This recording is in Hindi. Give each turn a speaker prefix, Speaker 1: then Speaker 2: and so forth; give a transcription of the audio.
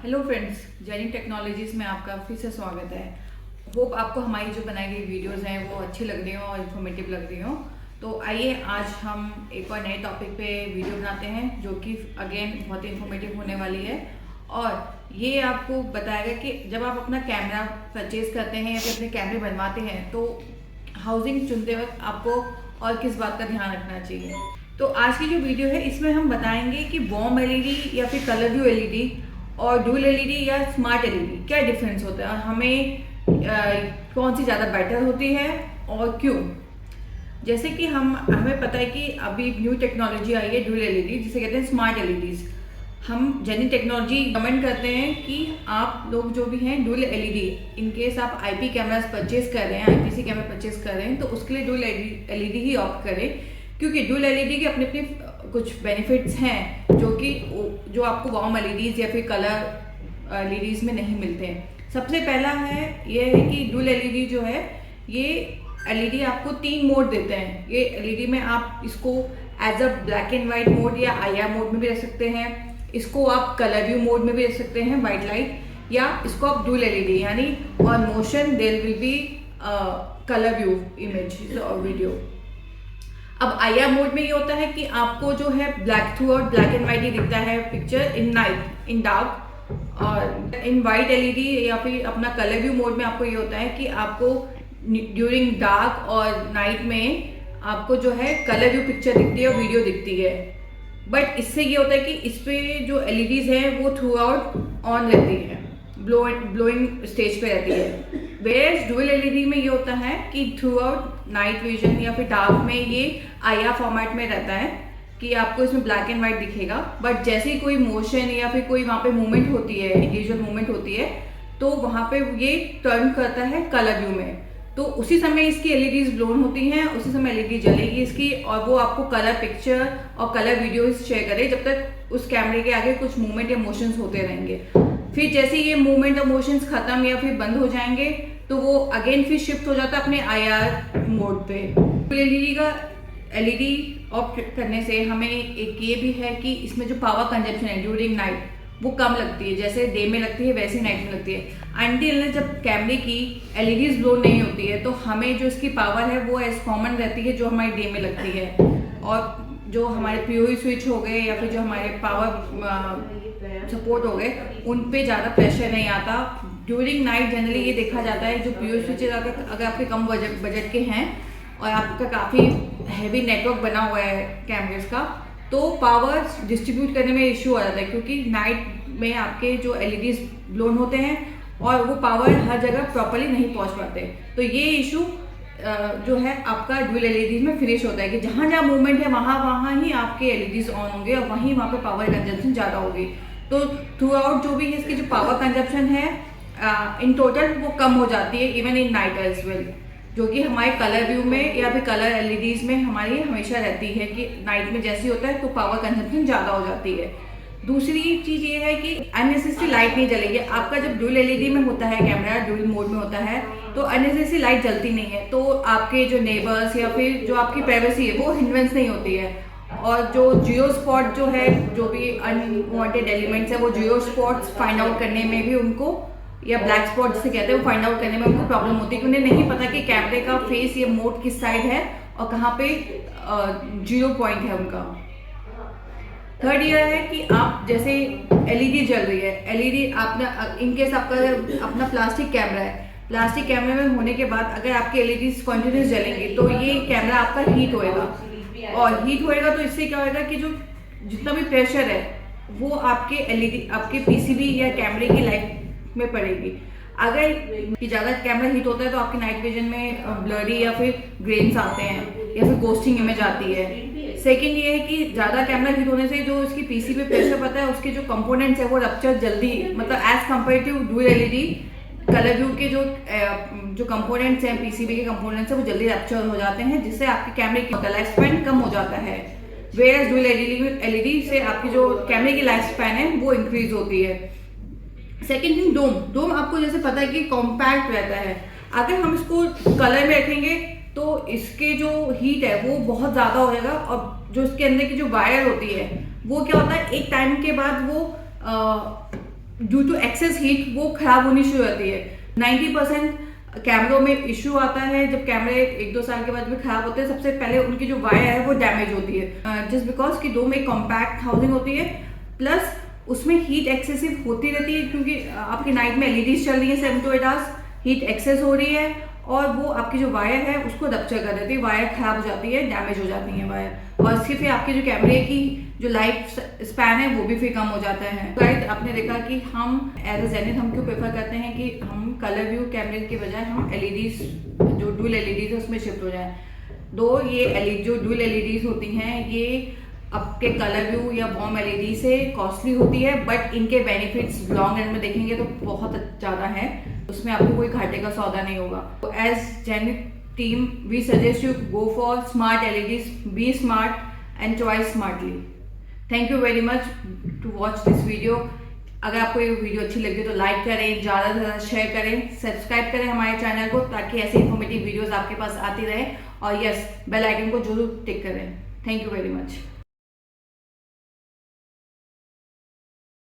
Speaker 1: हेलो फ्रेंड्स, जेनिक टेक्नोलॉजीज में आपका फिर से स्वागत है। होप आपको हमारी जो बनाई गई वीडियोस हैं वो अच्छी लग रही हो और इन्फॉर्मेटिव लग रही हो। तो आइए आज हम एक और नए टॉपिक पे वीडियो बनाते हैं जो कि अगेन बहुत इन्फॉर्मेटिव होने वाली है। और ये आपको बताएगा कि जब आप अपना कैमरा परचेज करते हैं या फिर अपने कैमरे बनवाते हैं तो हाउसिंग चुनते वक्त आपको और किस बात का ध्यान रखना चाहिए। तो आज की जो वीडियो है इसमें हम बताएंगे कि वॉर्म एलईडी या फिर कलर व्यू एलईडी और डुअल एलईडी या स्मार्ट एलईडी क्या डिफरेंस होता है और हमें कौन सी ज़्यादा बेटर होती है और क्यों। जैसे कि हमें पता है कि अभी न्यू टेक्नोलॉजी आई है डुअल एलईडी, जिसे कहते हैं स्मार्ट एलईडीज। हम जेनिक टेक्नोलॉजी कमेंट करते हैं कि आप लोग जो भी हैं डुअल एलईडी, इनकेस आप आईपी कैमरास परचेज कर रहे हैं, आईपीसी कैमरा परचेज कर रहे हैं तो उसके लिए डुअल एलईडी ही ऑप्ट करें, क्योंकि डुअल एलईडी के अपने अपने कुछ बेनिफिट्स हैं जो आपको वॉर्म एलईडीज या फिर कलर एलईडीज में नहीं मिलते हैं। सबसे पहला है ये है कि डुअल एलईडी जो है ये एलईडी आपको 3 मोड देते हैं। ये एलईडी में आप इसको as a black and white mode या आईआर मोड में भी रख सकते हैं, इसको आप कलर व्यू मोड में भी रख सकते हैं वाइट लाइट, या इसको आप डुअल एलईडी यानी on motion there will be colour view image और वीडियो। अब आईआर मोड में ये होता है कि आपको जो है ब्लैक थ्रू और ब्लैक एंड व्हाइट ही दिखता है picture in night in dark. और इन वाइट एलईडी या फिर अपना कलर व्यू मोड में आपको ये होता है कि आपको ड्यूरिंग डार्क और नाइट में आपको जो है कलर व्यू पिक्चर दिखती है और वीडियो दिखती है। बट इससे ये होता है कि इस पे जो एलईडीज है वो थ्रू आउट ऑन रहती है, ब्लोइंग स्टेज पे रहती है। वेयर्स डुअल एलईडी में ये होता है कि थ्रू आउट नाइट विजन या फिर डार्क में ये आईआर फॉर्मेट में रहता है कि आपको इसमें ब्लैक एंड व्हाइट दिखेगा। बट जैसे ही कोई मोशन या फिर कोई वहाँ पे मूवमेंट होती है, इंडिविजुअल मूवमेंट होती है, तो वहाँ पे ये टर्न करता है कलर व्यू में। तो उसी समय इसकी एलईडीज ब्लोन होती हैं, उसी समय एलईडी जलेगी इसकी और वो आपको कलर पिक्चर और कलर वीडियोस शेयर करे जब तक उस कैमरे के आगे कुछ मूवमेंट या मोशंस होते रहेंगे। फिर जैसे ये मूवमेंट और मोशंस खत्म या फिर बंद हो जाएंगे तो वो अगेन फिर शिफ्ट हो जाता है अपने आईआर मोड पे। एलईडी का एलईडी ऑफ करने से हमें एक ये भी है कि इसमें जो पावर कंजप्शन है ड्यूरिंग नाइट वो कम लगती है, जैसे डे में लगती है वैसे नाइट में लगती है। अनटिल जब कैमरे की एलईडीज ब्लो नहीं होती है तो हमें जो इसकी पावर है वो एज कॉमन रहती है जो हमारी डे में लगती है। और जो हमारे पीओई स्विच हो गए या फिर जो हमारे पावर सपोर्ट हो गए उन पे ज़्यादा प्रेशर नहीं आता। ड्यूरिंग नाइट जनरली ये देखा जाता है जो पीओई स्विचेज अगर आपके कम बजट के हैं और आपका काफ़ी हैवी नेटवर्क बना हुआ है कैमरेज का, तो पावर डिस्ट्रीब्यूट करने में इश्यू आ जाता है, क्योंकि नाइट में आपके जो एलईडीज ब्लोन होते हैं और वो पावर हर जगह प्रॉपर्ली नहीं पहुंच पाते। तो ये इशू जो है आपका डुअल एलईडीज में फिनिश होता है कि जहाँ जहाँ मूवमेंट है वहाँ ही आपके एलईडीज ऑन होंगे और वहाँ पे पावर कंजप्शन ज़्यादा होगी। तो थ्रू आउट जो भी है इसकी जो पावर कंजप्शन है इन टोटल वो कम हो जाती है even in night as well, जो कि हमारे कलर व्यू में या फिर कलर एलईडीज में हमारी हमेशा रहती है कि नाइट में जैसे होता है तो पावर कंजप्शन ज़्यादा हो जाती है। दूसरी चीज़ ये है कि अननेसेसरी लाइट नहीं जलेगी। आपका जब डुअल एलईडी में होता है कैमरा, डुअल मोड में होता है, तो अननेसेसरी लाइट जलती नहीं है, तो आपके जो नेबर्स या फिर जो आपकी प्राइवेसी है वो हिंड्रेंस नहीं होती है। और जो जियो स्पॉट जो है, जो भी अनवांटेड एलिमेंट्स है वो जियो स्पॉट्स फाइंड आउट करने में भी उनको, या ब्लैक स्पॉट जिसे कहते हैं, वो फाइंड आउट करने में उनको प्रॉब्लम होती है कि उन्हें नहीं पता कि कैमरे का फेस या मोड किस साइड है और कहाँ पे जीरो पॉइंट है उनका। थर्ड ये है कि आप जैसे एलईडी जल रही है, एलईडी आपने इनकेस आपका अपना प्लास्टिक कैमरा है, प्लास्टिक कैमरे में होने के बाद अगर आपके एलईडी कंटिन्यूस जलेंगे तो ये कैमरा आपका हीट होएगा, और हीट होएगा तो इससे क्या होएगा कि जो जितना भी प्रेशर है वो आपके एलईडी आपके पीसीबी या कैमरे की लाइफ में पड़ेगी। अगर ज़्यादा कैमरा हीट होता है तो आपकी नाइट विजन में ब्लरी या फिर ग्रेन्स आते हैं या फिर गोस्टिंग इमेज आती है। सेकेंड ये है कि ज़्यादा कैमरा हीट होने से जो इसकी पीसी पे प्रेशर पड़ता है उसके जो कंपोनेंट्स है वो रप्चर जल्दी, मतलब as compare to dual LED colour view के जो कंपोनेंट्स हैं, पीसीबी के कंपोनेंट्स हैं, वो जल्दी रप्चर हो जाते हैं, जिससे आपके कैमरे की लाइफ स्पैन कम हो जाता है। वेयर डुअल एलईडी से आपकी जो कैमरे की लाइफ स्पैन है वो इंक्रीज होती है। सेकेंड थिंग, डोम आपको जैसे पता है कि कॉम्पैक्ट रहता है। अगर हम इसको कलर में रखेंगे तो इसके जो हीट है वो बहुत ज़्यादा हो जाएगा, और जो इसके अंदर की जो वायर होती है वो क्या होता है एक टाइम के बाद वो ड्यू टू एक्सेस हीट वो खराब होनी शुरू होती है। 90% कैमरों में इश्यू आता है जब कैमरे 1-2 साल के बाद भी खराब होते हैं। सबसे पहले उनकी जो वायर है वो डैमेज होती है, जस्ट बिकॉज कि दो में कॉम्पैक्ट हाउसिंग होती है, प्लस उसमें हीट एक्सेसिव होती रहती है क्योंकि आपकी नाइट में एलईडीज चल रही है 7 to 8 आवर्स, हीट एक्सेस हो रही है और वो आपकी जो वायर है उसको रप्चर कर देती है, वायर खराब हो जाती है, डैमेज हो जाती है वायर, और इससे फिर आपके जो कैमरे की जो लाइफ स्पैन है वो भी फिर कम हो जाता है। गाइस आपने देखा कि हम एज अ जेनिथ हम क्यों प्रेफर करते हैं कि हम कलर व्यू कैमरे के बजाय हम एलईडीज जो डुअल एलईडीज है उसमें शिफ्ट हो जाए। दो ये जो डुअल एलईडीज होती हैं ये आपके कलर व्यू या वॉर्म एलईडी से कॉस्टली होती है, बट इनके बेनिफिट्स लॉन्ग रन में देखेंगे तो बहुत ज़्यादा है, उसमें आपको कोई घाटे का सौदा नहीं होगा। तो as Zenith team we suggest you go for smart LEDs, be smart and choice smartly. Thank you very much to watch this video. अगर आपको ये वीडियो अच्छी लगी तो लाइक करें, ज़्यादा से ज़्यादा शेयर करें, सब्सक्राइब करें हमारे चैनल को ताकि ऐसे इन्फॉर्मेटिव वीडियोस आपके पास आती रहे, और यस बेल आइकन को जरूर टिक करें। Thank you very much.